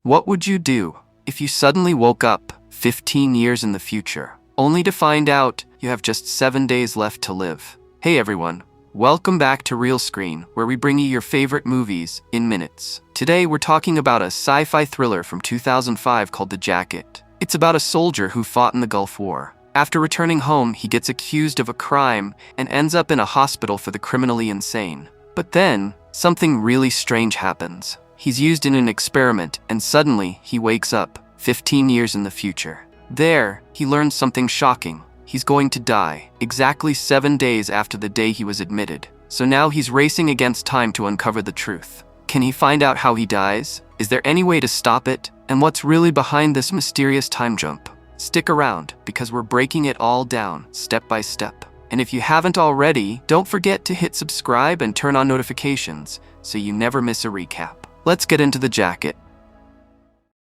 What would you do if you suddenly woke up 15 years in the future, only to find out you have just 7 days left to live? Hey everyone, welcome back to Real Screen, where we bring you your favorite movies in minutes. Today we're talking about a sci-fi thriller from 2005 called The Jacket. It's about a soldier who fought in the Gulf War. After returning home, he gets accused of a crime and ends up in a hospital for the criminally insane. But then, something really strange happens. He's used in an experiment, and suddenly he wakes up 15 years in the future. There, he learns something shocking. He's going to die, exactly 7 days after the day he was admitted. So now he's racing against time to uncover the truth. Can he find out how he dies? Is there any way to stop it? And what's really behind this mysterious time jump? Stick around, because we're breaking it all down, step by step. And if you haven't already, don't forget to hit subscribe and turn on notifications so you never miss a recap. Let's get into The Jacket.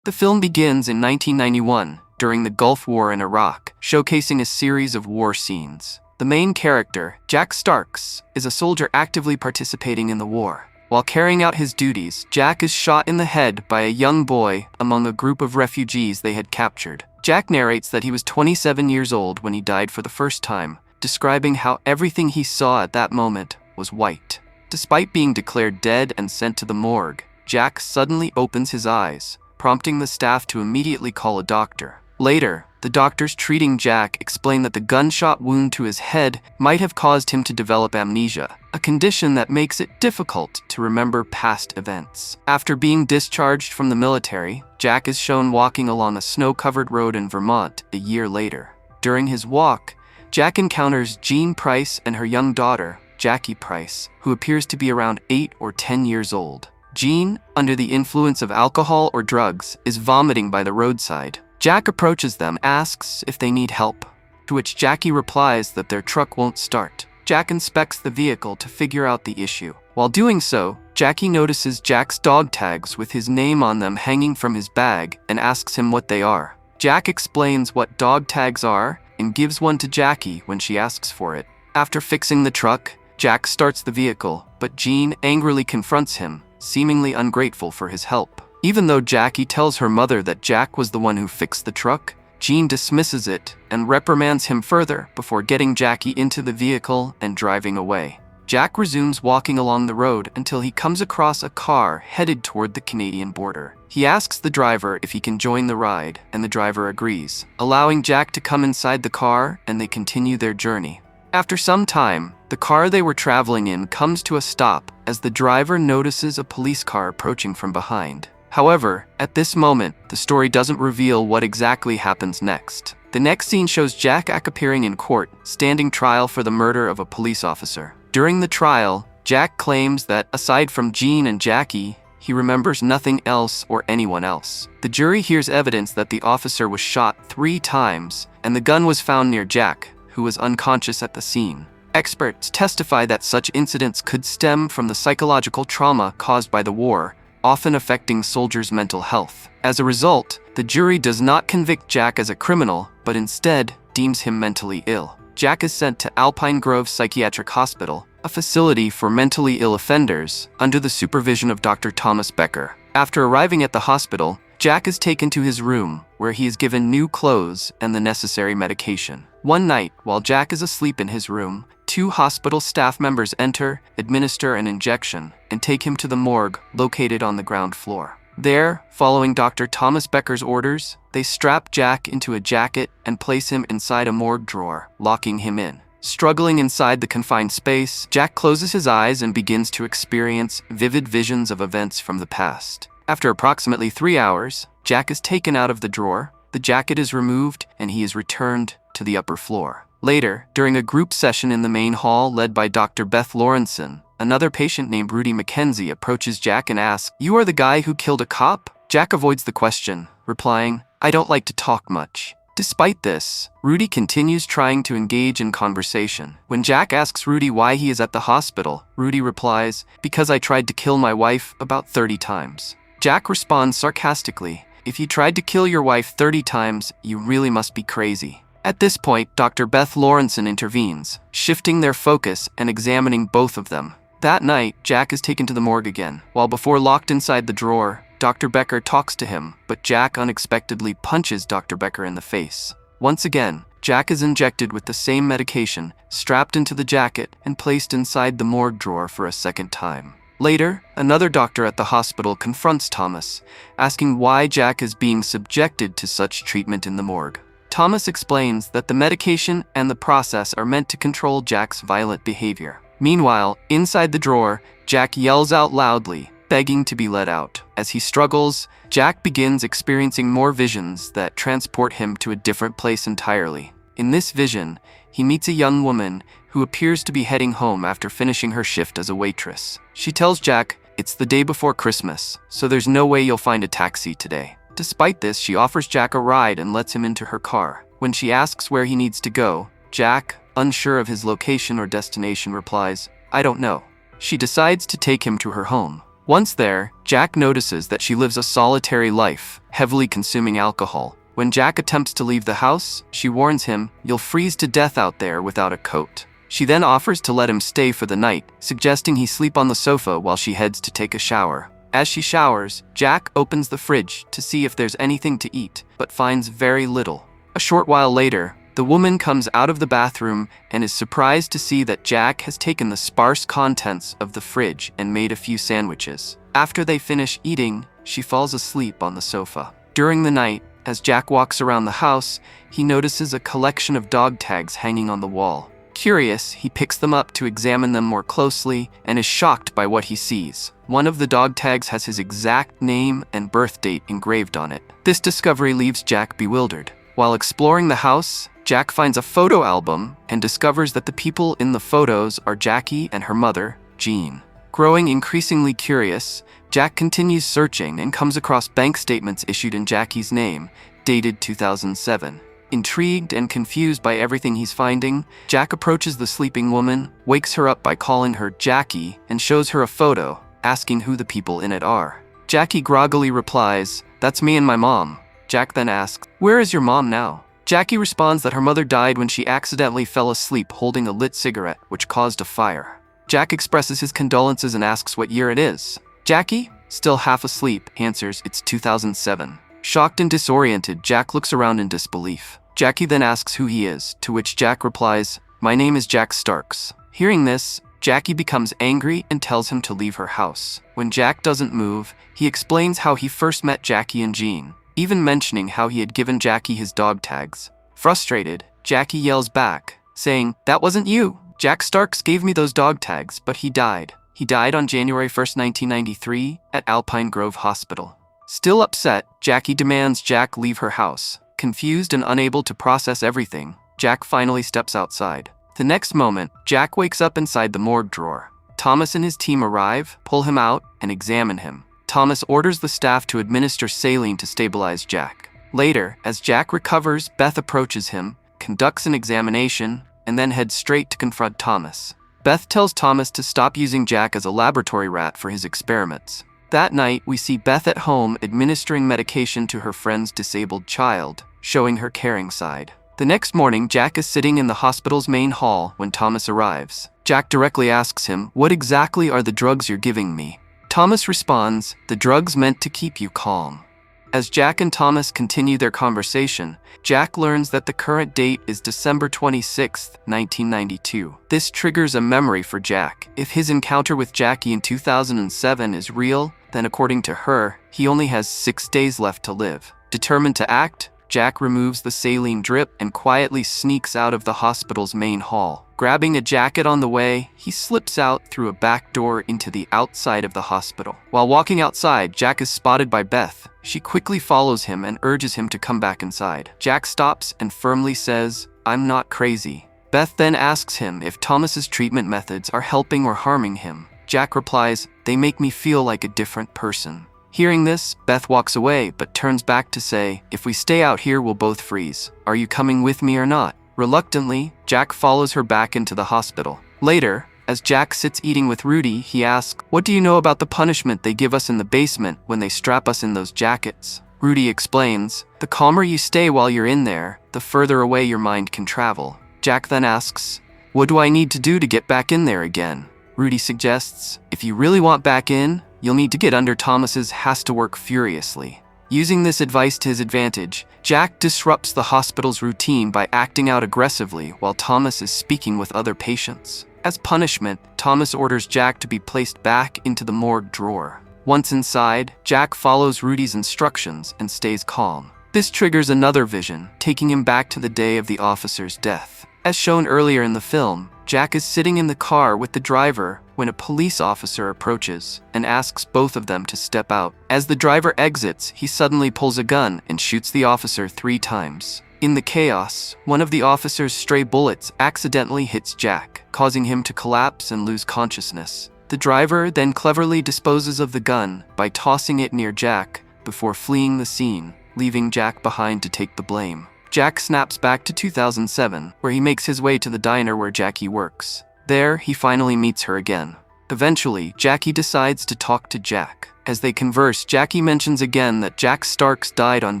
The film begins in 1991, during the Gulf War in Iraq, showcasing a series of war scenes. The main character, Jack Starks, is a soldier actively participating in the war. While carrying out his duties, Jack is shot in the head by a young boy among a group of refugees they had captured. Jack narrates that he was 27 years old when he died for the first time, describing how everything he saw at that moment was white. Despite being declared dead and sent to the morgue, Jack suddenly opens his eyes, prompting the staff to immediately call a doctor. Later, the doctors treating Jack explain that the gunshot wound to his head might have caused him to develop amnesia, a condition that makes it difficult to remember past events. After being discharged from the military, Jack is shown walking along a snow-covered road in Vermont a year later. During his walk, Jack encounters Jean Price and her young daughter, Jackie Price, who appears to be around 8 or 10 years old. Jean, under the influence of alcohol or drugs, is vomiting by the roadside. Jack approaches them, asks if they need help, to which Jackie replies that their truck won't start. Jack inspects the vehicle to figure out the issue. While doing so, Jackie notices Jack's dog tags with his name on them hanging from his bag and asks him what they are. Jack explains what dog tags are and gives one to Jackie when she asks for it. After fixing the truck, Jack starts the vehicle, but Jean angrily confronts him, seemingly ungrateful for his help. Even though Jackie tells her mother that Jack was the one who fixed the truck, Jean dismisses it and reprimands him further before getting Jackie into the vehicle and driving away. Jack resumes walking along the road until he comes across a car headed toward the Canadian border. He asks the driver if he can join the ride, and the driver agrees, allowing Jack to come inside the car, and they continue their journey. After some time, the car they were traveling in comes to a stop as the driver notices a police car approaching from behind. However, at this moment, the story doesn't reveal what exactly happens next. The next scene shows Jack appearing in court, standing trial for the murder of a police officer. During the trial, Jack claims that, aside from Jean and Jackie, he remembers nothing else or anyone else. The jury hears evidence that the officer was shot 3 times, and the gun was found near Jack, who was unconscious at the scene. Experts testify that such incidents could stem from the psychological trauma caused by the war, often affecting soldiers' mental health. As a result, the jury does not convict Jack as a criminal, but instead deems him mentally ill. Jack is sent to Alpine Grove Psychiatric Hospital, a facility for mentally ill offenders, under the supervision of Dr. Thomas Becker. After arriving at the hospital, Jack is taken to his room, where he is given new clothes and the necessary medication. One night, while Jack is asleep in his room, 2 hospital staff members enter, administer an injection, and take him to the morgue located on the ground floor. There, following Dr. Thomas Becker's orders, they strap Jack into a jacket and place him inside a morgue drawer, locking him in. Struggling inside the confined space, Jack closes his eyes and begins to experience vivid visions of events from the past. After approximately 3 hours, Jack is taken out of the drawer, the jacket is removed, and he is returned to the upper floor. Later, during a group session in the main hall led by Dr. Beth Lawrenson, another patient named Rudy McKenzie approaches Jack and asks, "You are the guy who killed a cop?" Jack avoids the question, replying, "I don't like to talk much." Despite this, Rudy continues trying to engage in conversation. When Jack asks Rudy why he is at the hospital, Rudy replies, "Because I tried to kill my wife about 30 times. Jack responds sarcastically, "If you tried to kill your wife 30 times, you really must be crazy." At this point, Dr. Beth Lawrenson intervenes, shifting their focus and examining both of them. That night, Jack is taken to the morgue again. While before locked inside the drawer, Dr. Becker talks to him, but Jack unexpectedly punches Dr. Becker in the face. Once again, Jack is injected with the same medication, strapped into the jacket, and placed inside the morgue drawer for a second time. Later, another doctor at the hospital confronts Thomas, asking why Jack is being subjected to such treatment in the morgue. Thomas explains that the medication and the process are meant to control Jack's violent behavior. Meanwhile, inside the drawer, Jack yells out loudly, begging to be let out. As he struggles, Jack begins experiencing more visions that transport him to a different place entirely. In this vision, he meets a young woman who appears to be heading home after finishing her shift as a waitress. She tells Jack it's the day before Christmas, so there's no way you'll find a taxi today. Despite this, she offers Jack a ride and lets him into her car. When she asks where he needs to go, Jack, unsure of his location or destination, replies, "I don't know." She decides to take him to her home. Once there, Jack notices that she lives a solitary life, heavily consuming alcohol. When Jack attempts to leave the house, she warns him, "You'll freeze to death out there without a coat." She then offers to let him stay for the night, suggesting he sleep on the sofa while she heads to take a shower. As she showers, Jack opens the fridge to see if there's anything to eat, but finds very little. A short while later, the woman comes out of the bathroom and is surprised to see that Jack has taken the sparse contents of the fridge and made a few sandwiches. After they finish eating, she falls asleep on the sofa. During the night, as Jack walks around the house, he notices a collection of dog tags hanging on the wall. Curious, he picks them up to examine them more closely and is shocked by what he sees. One of the dog tags has his exact name and birth date engraved on it. This discovery leaves Jack bewildered. While exploring the house, Jack finds a photo album and discovers that the people in the photos are Jackie and her mother, Jean. Growing increasingly curious, Jack continues searching and comes across bank statements issued in Jackie's name, dated 2007. Intrigued and confused by everything he's finding, Jack approaches the sleeping woman, wakes her up by calling her Jackie, and shows her a photo, asking who the people in it are. Jackie groggily replies, "That's me and my mom." Jack then asks, "Where is your mom now?" Jackie responds that her mother died when she accidentally fell asleep holding a lit cigarette, which caused a fire. Jack expresses his condolences and asks what year it is. Jackie, still half asleep, answers it's 2007. Shocked and disoriented, Jack looks around in disbelief. Jackie then asks who he is, to which Jack replies, "My name is Jack Starks." Hearing this, Jackie becomes angry and tells him to leave her house. When Jack doesn't move, he explains how he first met Jackie and Jean, even mentioning how he had given Jackie his dog tags. Frustrated, Jackie yells back, saying, "That wasn't you. Jack Starks gave me those dog tags, but he died. He died on January 1st, 1993, at Alpine Grove Hospital." Still upset, Jackie demands Jack leave her house. Confused and unable to process everything, Jack finally steps outside. The next moment, Jack wakes up inside the morgue drawer. Thomas and his team arrive, pull him out, and examine him. Thomas orders the staff to administer saline to stabilize Jack. Later, as Jack recovers, Beth approaches him, conducts an examination, and then heads straight to confront Thomas. Beth tells Thomas to stop using Jack as a laboratory rat for his experiments. That night, we see Beth at home administering medication to her friend's disabled child, showing her caring side. The next morning, Jack is sitting in the hospital's main hall when Thomas arrives. Jack directly asks him, "What exactly are the drugs you're giving me?" Thomas responds, "The drugs meant to keep you calm." As Jack and Thomas continue their conversation, Jack learns that the current date is December 26th, 1992. This triggers a memory for Jack. If his encounter with Jackie in 2007 is real, then according to her, he only has 6 days left to live. Determined to act, Jack removes the saline drip and quietly sneaks out of the hospital's main hall. Grabbing a jacket on the way, he slips out through a back door into the outside of the hospital. While walking outside, Jack is spotted by Beth. She quickly follows him and urges him to come back inside. Jack stops and firmly says, "I'm not crazy." Beth then asks him if Thomas's treatment methods are helping or harming him. Jack replies, "They make me feel like a different person." Hearing this, Beth walks away but turns back to say, "If we stay out here, we'll both freeze. Are you coming with me or not?" Reluctantly, Jack follows her back into the hospital. Later, as Jack sits eating with Rudy, he asks, "What do you know about the punishment they give us in the basement when they strap us in those jackets?" Rudy explains, "The calmer you stay while you're in there, the further away your mind can travel." Jack then asks, "What do I need to do to get back in there again?" Rudy suggests, "If you really want back in, You'll need to get under Thomas's has to work furiously. Using this advice to his advantage, Jack disrupts the hospital's routine by acting out aggressively while Thomas is speaking with other patients. As punishment, Thomas orders Jack to be placed back into the morgue drawer. Once inside, Jack follows Rudy's instructions and stays calm. This triggers another vision, taking him back to the day of the officer's death. As shown earlier in the film, Jack is sitting in the car with the driver when a police officer approaches and asks both of them to step out. As the driver exits, he suddenly pulls a gun and shoots the officer 3 times. In the chaos, one of the officer's stray bullets accidentally hits Jack, causing him to collapse and lose consciousness. The driver then cleverly disposes of the gun by tossing it near Jack before fleeing the scene, leaving Jack behind to take the blame. Jack snaps back to 2007, where he makes his way to the diner where Jackie works. There, he finally meets her again. Eventually, Jackie decides to talk to Jack. As they converse, Jackie mentions again that Jack Starks died on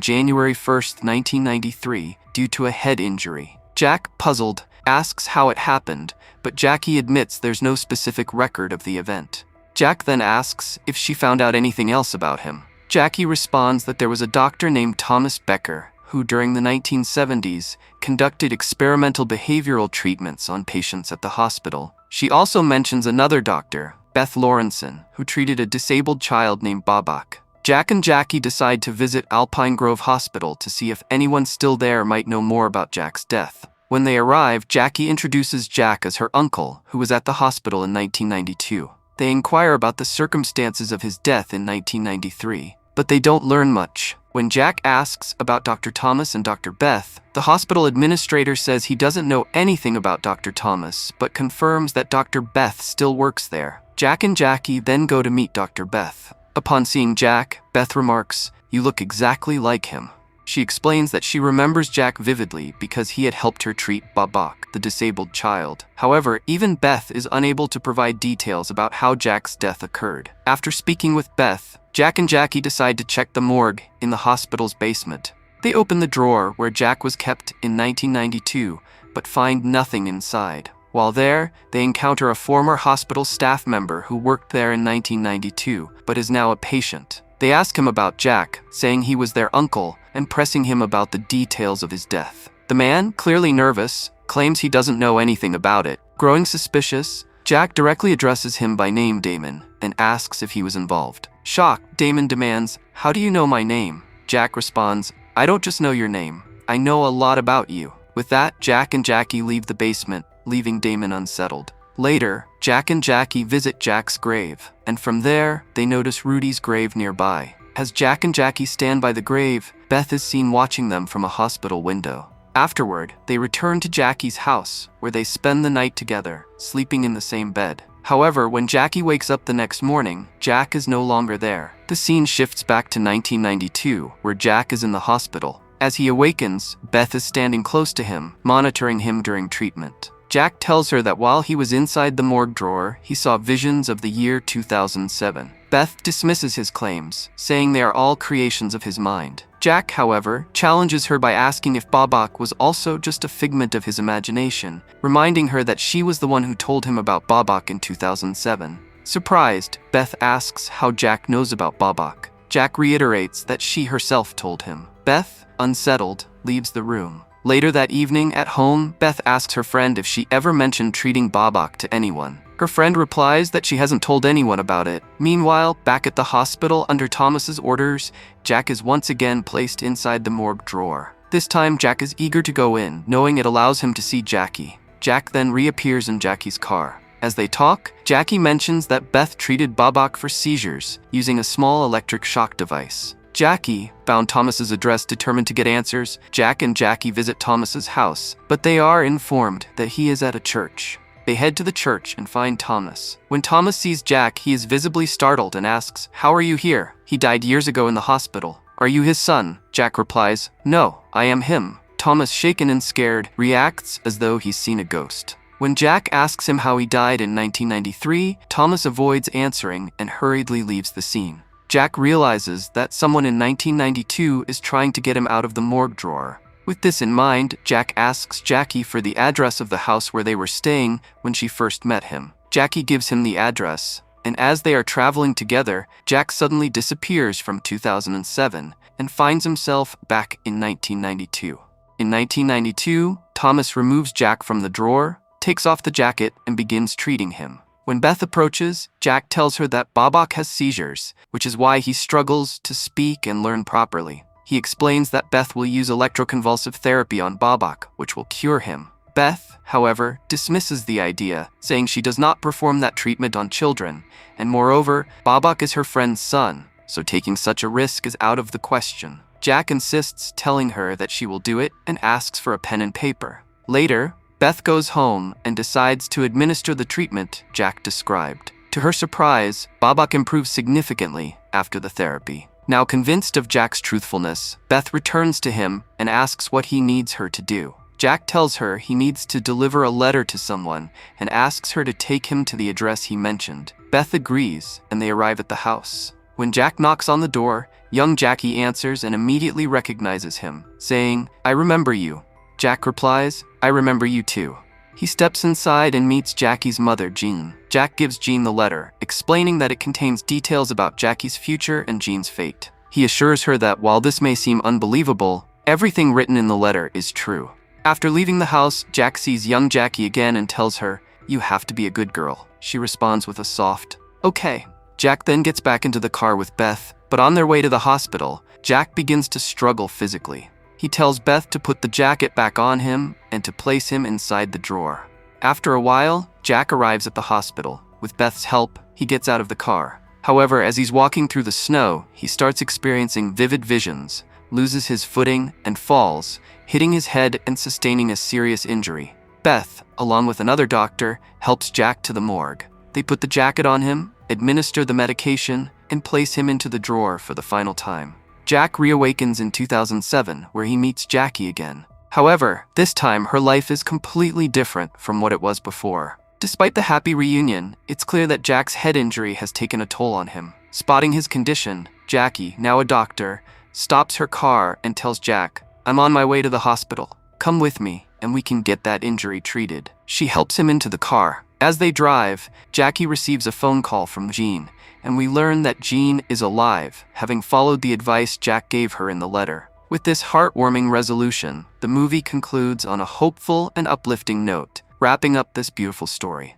January 1st, 1993, due to a head injury. Jack, puzzled, asks how it happened, but Jackie admits there's no specific record of the event. Jack then asks if she found out anything else about him. Jackie responds that there was a doctor named Thomas Becker, who during the 1970s conducted experimental behavioral treatments on patients at the hospital. She also mentions another doctor, Beth Lawrenson, who treated a disabled child named Babak. Jack and Jackie decide to visit Alpine Grove Hospital to see if anyone still there might know more about Jack's death. When they arrive, Jackie introduces Jack as her uncle, who was at the hospital in 1992. They inquire about the circumstances of his death in 1993, but they don't learn much. When Jack asks about Dr. Thomas and Dr. Beth, the hospital administrator says he doesn't know anything about Dr. Thomas, but confirms that Dr. Beth still works there. Jack and Jackie then go to meet Dr. Beth. Upon seeing Jack, Beth remarks, "You look exactly like him." She explains that she remembers Jack vividly because he had helped her treat Babak, the disabled child. However, even Beth is unable to provide details about how Jack's death occurred. After speaking with Beth, Jack and Jackie decide to check the morgue in the hospital's basement. They open the drawer where Jack was kept in 1992, but find nothing inside. While there, they encounter a former hospital staff member who worked there in 1992, but is now a patient. They ask him about Jack, saying he was their uncle, and pressing him about the details of his death. The man, clearly nervous, claims he doesn't know anything about it. Growing suspicious, Jack directly addresses him by name Damon, and asks if he was involved. Shocked, Damon demands, "How do you know my name?" Jack responds, "I don't just know your name. I know a lot about you." With that, Jack and Jackie leave the basement, leaving Damon unsettled. Later, Jack and Jackie visit Jack's grave, and from there, they notice Rudy's grave nearby. As Jack and Jackie stand by the grave, Beth is seen watching them from a hospital window. Afterward, they return to Jackie's house, where they spend the night together, sleeping in the same bed. However, when Jackie wakes up the next morning, Jack is no longer there. The scene shifts back to 1992, where Jack is in the hospital. As he awakens, Beth is standing close to him, monitoring him during treatment. Jack tells her that while he was inside the morgue drawer, he saw visions of the year 2007. Beth dismisses his claims, saying they are all creations of his mind. Jack, however, challenges her by asking if Babak was also just a figment of his imagination, reminding her that she was the one who told him about Babak in 2007. Surprised, Beth asks how Jack knows about Babak. Jack reiterates that she herself told him. Beth, unsettled, leaves the room. Later that evening, at home, Beth asks her friend if she ever mentioned treating Babak to anyone. Her friend replies that she hasn't told anyone about it. Meanwhile, back at the hospital, under Thomas's orders, Jack is once again placed inside the morgue drawer. This time, Jack is eager to go in, knowing it allows him to see Jackie. Jack then reappears in Jackie's car. As they talk, Jackie mentions that Beth treated Babak for seizures using a small electric shock device. Jackie found Thomas's address, determined to get answers. Jack and Jackie visit Thomas's house, but they are informed that he is at a church. They head to the church and find Thomas. When Thomas sees Jack, he is visibly startled and asks, "How are you here? He died years ago in the hospital. Are you his son?" Jack replies, "No, I am him." Thomas, shaken and scared, reacts as though he's seen a ghost. When Jack asks him how he died in 1993, Thomas avoids answering and hurriedly leaves the scene. Jack realizes that someone in 1992 is trying to get him out of the morgue drawer. With this in mind, Jack asks Jackie for the address of the house where they were staying when she first met him. Jackie gives him the address, and as they are traveling together, Jack suddenly disappears from 2007 and finds himself back in 1992. In 1992, Thomas removes Jack from the drawer, takes off the jacket, and begins treating him. When Beth approaches, Jack tells her that Babak has seizures, which is why he struggles to speak and learn properly. He explains that Beth will use electroconvulsive therapy on Babak, which will cure him. Beth, however, dismisses the idea, saying she does not perform that treatment on children, and moreover, Babak is her friend's son, so taking such a risk is out of the question. Jack insists, telling her that she will do it, and asks for a pen and paper. Later, Beth goes home and decides to administer the treatment Jack described. To her surprise, Babak improves significantly after the therapy. Now convinced of Jack's truthfulness, Beth returns to him and asks what he needs her to do. Jack tells her he needs to deliver a letter to someone and asks her to take him to the address he mentioned. Beth agrees, and they arrive at the house. When Jack knocks on the door, young Jackie answers and immediately recognizes him, saying, "I remember you." Jack replies, "I remember you too." He steps inside and meets Jackie's mother, Jean. Jack gives Jean the letter, explaining that it contains details about Jackie's future and Jean's fate. He assures her that while this may seem unbelievable, everything written in the letter is true. After leaving the house, Jack sees young Jackie again and tells her, "You have to be a good girl." She responds with a soft, "Okay." Jack then gets back into the car with Beth, but on their way to the hospital, Jack begins to struggle physically. He tells Beth to put the jacket back on him and to place him inside the drawer. After a while, Jack arrives at the hospital. With Beth's help, he gets out of the car. However, as he's walking through the snow, he starts experiencing vivid visions, loses his footing, and falls, hitting his head and sustaining a serious injury. Beth, along with another doctor, helps Jack to the morgue. They put the jacket on him, administer the medication, and place him into the drawer for the final time. Jack reawakens in 2007, where he meets Jackie again. However, this time her life is completely different from what it was before. Despite the happy reunion, it's clear that Jack's head injury has taken a toll on him. Spotting his condition, Jackie, now a doctor, stops her car and tells Jack, "I'm on my way to the hospital. Come with me, and we can get that injury treated." She helps him into the car. As they drive, Jackie receives a phone call from Jean, and we learn that Jean is alive, having followed the advice Jack gave her in the letter. With this heartwarming resolution, the movie concludes on a hopeful and uplifting note, wrapping up this beautiful story.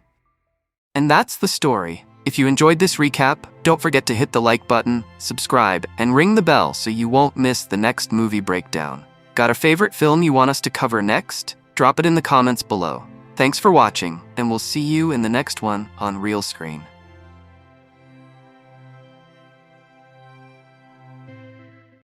And that's the story. If you enjoyed this recap, don't forget to hit the like button, subscribe, and ring the bell so you won't miss the next movie breakdown. Got a favorite film you want us to cover next? Drop it in the comments below. Thanks for watching, and we'll see you in the next one on Real Screen.